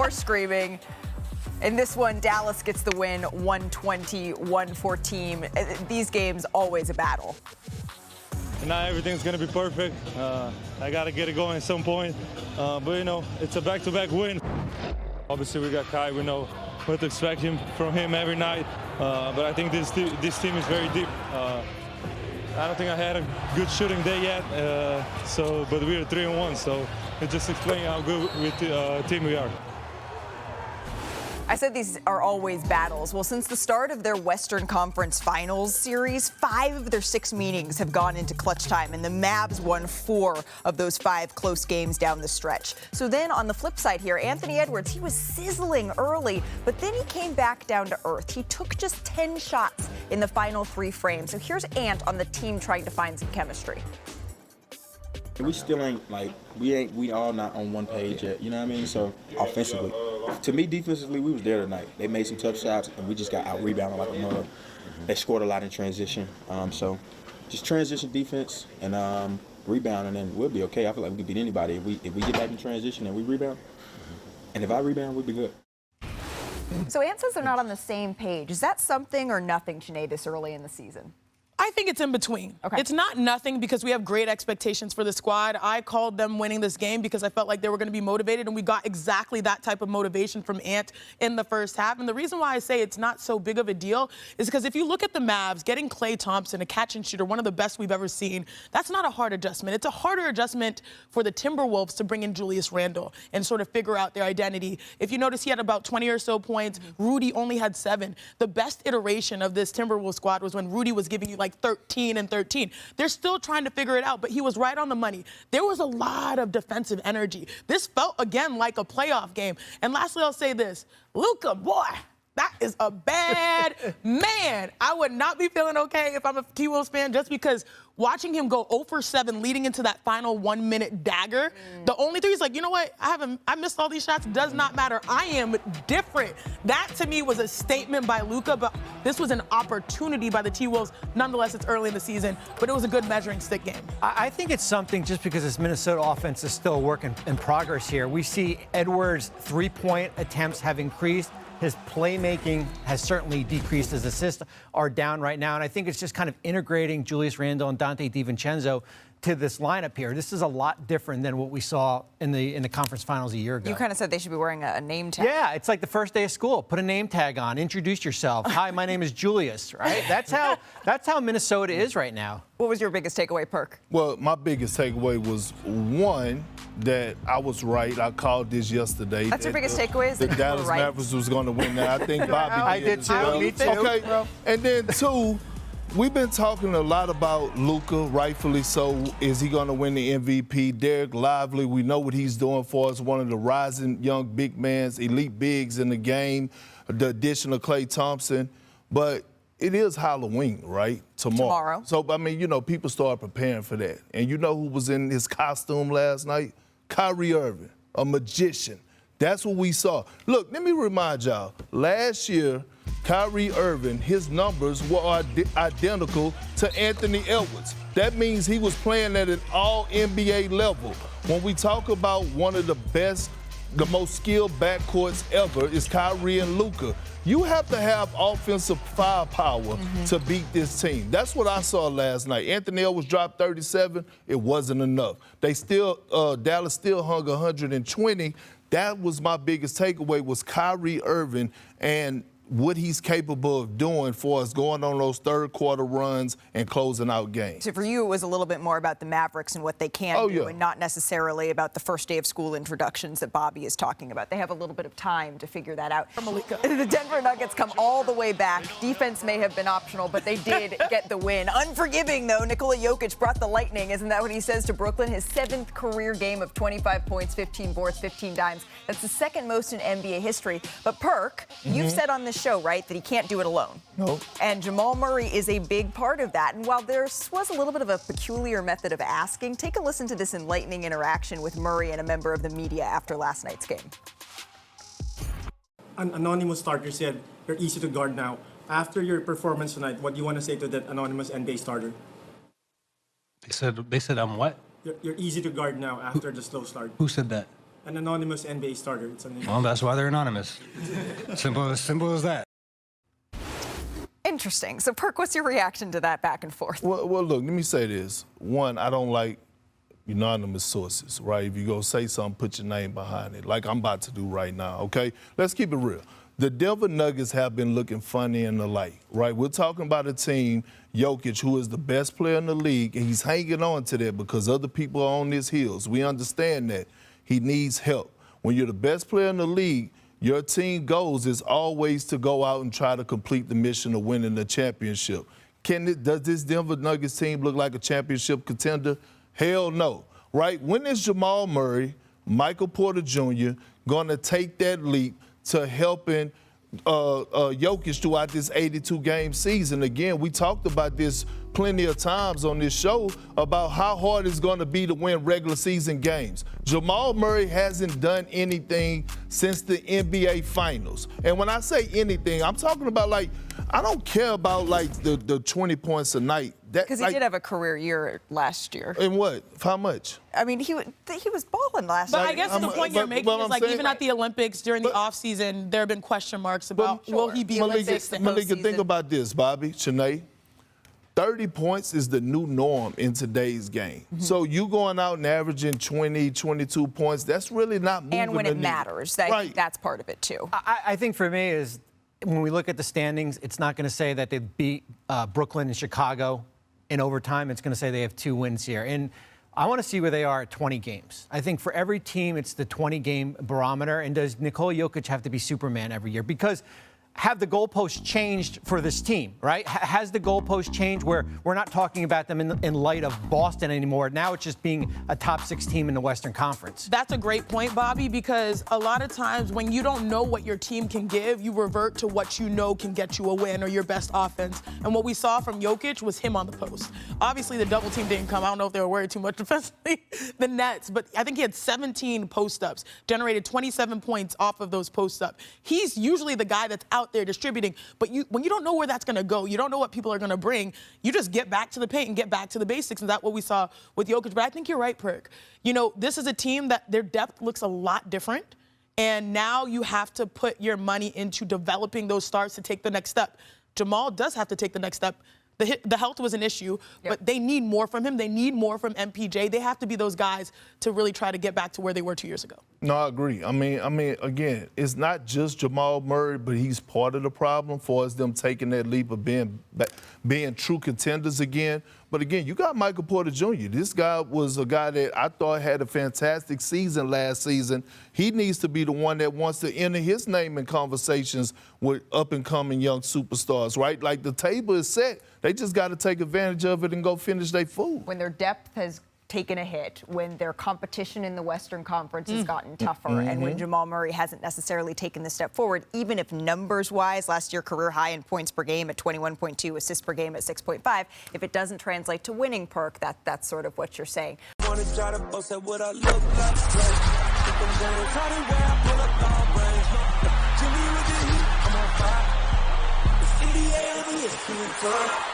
or screaming. In this one, Dallas gets the win, 120-114. These games, always a battle. Not everything's going to be perfect. I got to get it going at some point. But, you know, it's a back-to-back win. Obviously, we got Kai. We know what to expect from him every night. But I think this team is very deep. I don't think I had a good shooting day yet. But we are 3-1, so it's just explaining how good with the team we are. I said these are always battles. Well, since the start of their Western Conference Finals series, 5 of their 6 meetings have gone into clutch time, and the Mavs won 4 of those 5 close games down the stretch. So then on the flip side here, Anthony Edwards, he was sizzling early, but then he came back down to earth. He took just 10 shots in the final 3 frames. So here's Ant on the team trying to find some chemistry. We still ain't, like, we all not on one page yet, you know what I mean? So, offensively. To me, defensively, we was there tonight. They made some tough shots, and we just got out-rebounded like a mother. They scored a lot in transition. So, just transition defense and rebound, and then we'll be okay. I feel like we can beat anybody if we get back in transition and we rebound. And if I rebound, we'll be good. So Ant says they're not on the same page. Is that something or nothing, Chiney, this early in the season? I think it's in between. Okay. It's not nothing because we have great expectations for the squad. I called them winning this game because I felt like they were going to be motivated, and we got exactly that type of motivation from Ant in the first half. And the reason why I say it's not so big of a deal is because if you look at the Mavs, getting Klay Thompson, a catch-and-shooter, one of the best we've ever seen, that's not a hard adjustment. It's a harder adjustment for the Timberwolves to bring in Julius Randle and sort of figure out their identity. If you notice, he had about 20 or so points. Rudy only had 7. The best iteration of this Timberwolves squad was when Rudy was giving you like 13 and 13. They're still trying to figure it out, but he was right on the money. There was a lot of defensive energy. This felt, again, like a playoff game. And lastly, I'll say this. Luka, boy, that is a bad man. I would not be feeling okay if I'm a T-Wolves fan just because watching him go 0 for 7 leading into that final 1-minute dagger, the only thing is like, you know what? I missed all these shots. Does not matter. I am different. That to me was a statement by Luka, but this was an opportunity by the T-Wolves. Nonetheless, it's early in the season, but it was a good measuring stick game. I think it's something just because this Minnesota offense is still a work in progress here. We see Edwards' 3-point attempts have increased. His playmaking has certainly decreased. His assists are down right now. And I think it's just kind of integrating Julius Randle and Dante DiVincenzo to this lineup here. This is a lot different than what we saw in the conference finals a year ago. You kind of said they should be wearing a name tag. Yeah, it's like the first day of school. Put a name tag on. Introduce yourself. Hi, my name is Julius, right? That's how Minnesota is right now. What was your biggest takeaway, Perk? Well, my biggest takeaway was, one, that I was right. I called this yesterday. That's your biggest takeaway? Is the that Dallas right? Mavericks was going to win that. I think Bobby I did too. Well. Me too. Okay, and then 2, we've been talking a lot about Luka, rightfully so. Is he going to win the MVP? Derek Lively, we know what he's doing for us. One of the rising young big mans, elite bigs in the game. The addition of Klay Thompson. But it is Halloween, right? Tomorrow. So, I mean, you know, people start preparing for that. And you know who was in his costume last night? Kyrie Irving, a magician. That's what we saw. Look, let me remind y'all, last year, Kyrie Irving, his numbers were identical to Anthony Edwards. That means he was playing at an all-NBA level. When we talk about one of the best, the most skilled backcourts ever is Kyrie and Luka. You have to have offensive firepower to beat this team. That's what I saw last night. Anthony Edwards dropped 37. It wasn't enough. Dallas still hung 120. That was my biggest takeaway was Kyrie Irving and what he's capable of doing for us going on those third quarter runs and closing out games. So for you, it was a little bit more about the Mavericks and what they can do and not necessarily about the first day of school introductions that Bobby is talking about. They have a little bit of time to figure that out. The Denver Nuggets come all the way back. Defense may have been optional, but they did get the win. Unforgiving, though, Nikola Jokic brought the lightning. Isn't that what he says to Brooklyn? His 7th career game of 25 points, 15 boards, 15 dimes. That's the 2nd most in NBA history. But Perk, you've said on this show, right, that he can't do it alone. No. And Jamal Murray is a big part of that. And while there was a little bit of a peculiar method of asking, take a listen to this enlightening interaction with Murray and a member of the media after last night's game. An anonymous starter said, "You're easy to guard now." After your performance tonight, what do you want to say to that anonymous NBA starter? They said I'm what? You're easy to guard now after the slow start. Who said that? an anonymous NBA starter. It's well, that's why they're anonymous. Simple as that. Interesting. So, Perk, what's your reaction to that back and forth? Well, look, let me say this. One, I don't like anonymous sources, right? If you go say something, put your name behind it, like I'm about to do right now, okay? Let's keep it real. The Denver Nuggets have been looking funny in the light, right? We're talking about a team, Jokic, who is the best player in the league, and he's hanging on to that because other people are on his heels. We understand that. He needs help. When you're the best player in the league, your team goals is always to go out and try to complete the mission of winning the championship. Does this Denver Nuggets team look like a championship contender? Hell no, right? When is Jamal Murray, Michael Porter Jr. going to take that leap to helping Jokic throughout this 82-game season? Again, we talked about this plenty of times on this show about how hard it's going to be to win regular season games. Jamal Murray hasn't done anything since the NBA Finals. And when I say anything, I'm talking about, like, I don't care about, like, the 20 points a night. Because he did have a career year last year. And what? How much? I mean, he was balling last year. But I guess the point you're making is, like, even at the Olympics during the offseason, there have been question marks about will he be consistent. Malika, think about this, Bobby, Chiney. 30 points is the new norm in today's game. Mm-hmm. So you going out and averaging 20, 22 points, that's really not moving. And when it matters, I think that's part of it, too. I think for me is when we look at the standings, it's not going to say that they beat Brooklyn and Chicago in overtime. It's going to say they have 2 wins here. And I want to see where they are at 20 games. I think for every team, it's the 20-game barometer. And does Nikola Jokic have to be Superman every year? Because have the goalposts changed for this team, right? Has the goalposts changed where we're not talking about them in light of Boston anymore? Now it's just being a top 6 team in the Western Conference. That's a great point, Bobby, because a lot of times when you don't know what your team can give, you revert to what you know can get you a win or your best offense. And what we saw from Jokic was him on the post. Obviously, the double team didn't come. I don't know if they were worried too much defensively, the Nets, but I think he had 17 post-ups, generated 27 points off of those post-ups. He's usually the guy that's out there distributing, but when you don't know where that's going to go, you don't know what people are going to bring, you just get back to the paint and get back to the basics, and that's what we saw with Jokic. But I think you're right, Perk. You know, this is a team that their depth looks a lot different, and now you have to put your money into developing those stars to take the next step. Jamal does have to take the next step. The health was an issue, but they need more from him. They need more from MPJ. They have to be those guys to really try to get back to where they were 2 years ago. No, I agree. I mean, again, it's not just Jamal Murray, but he's part of the problem for us, them taking that leap of being true contenders again. But again, you got Michael Porter Jr. This guy was a guy that I thought had a fantastic season last season. He needs to be the one that wants to enter his name in conversations with up-and-coming young superstars, right? Like, the table is set. They just got to take advantage of it and go finish their food. When their depth has taken a hit, when their competition in the Western Conference has gotten tougher, and when Jamal Murray hasn't necessarily taken the step forward, even if numbers-wise, last year career high in points per game at 21.2, assists per game at 6.5, if it doesn't translate to winning, Perk, that's sort of what you're saying. I'm on fire.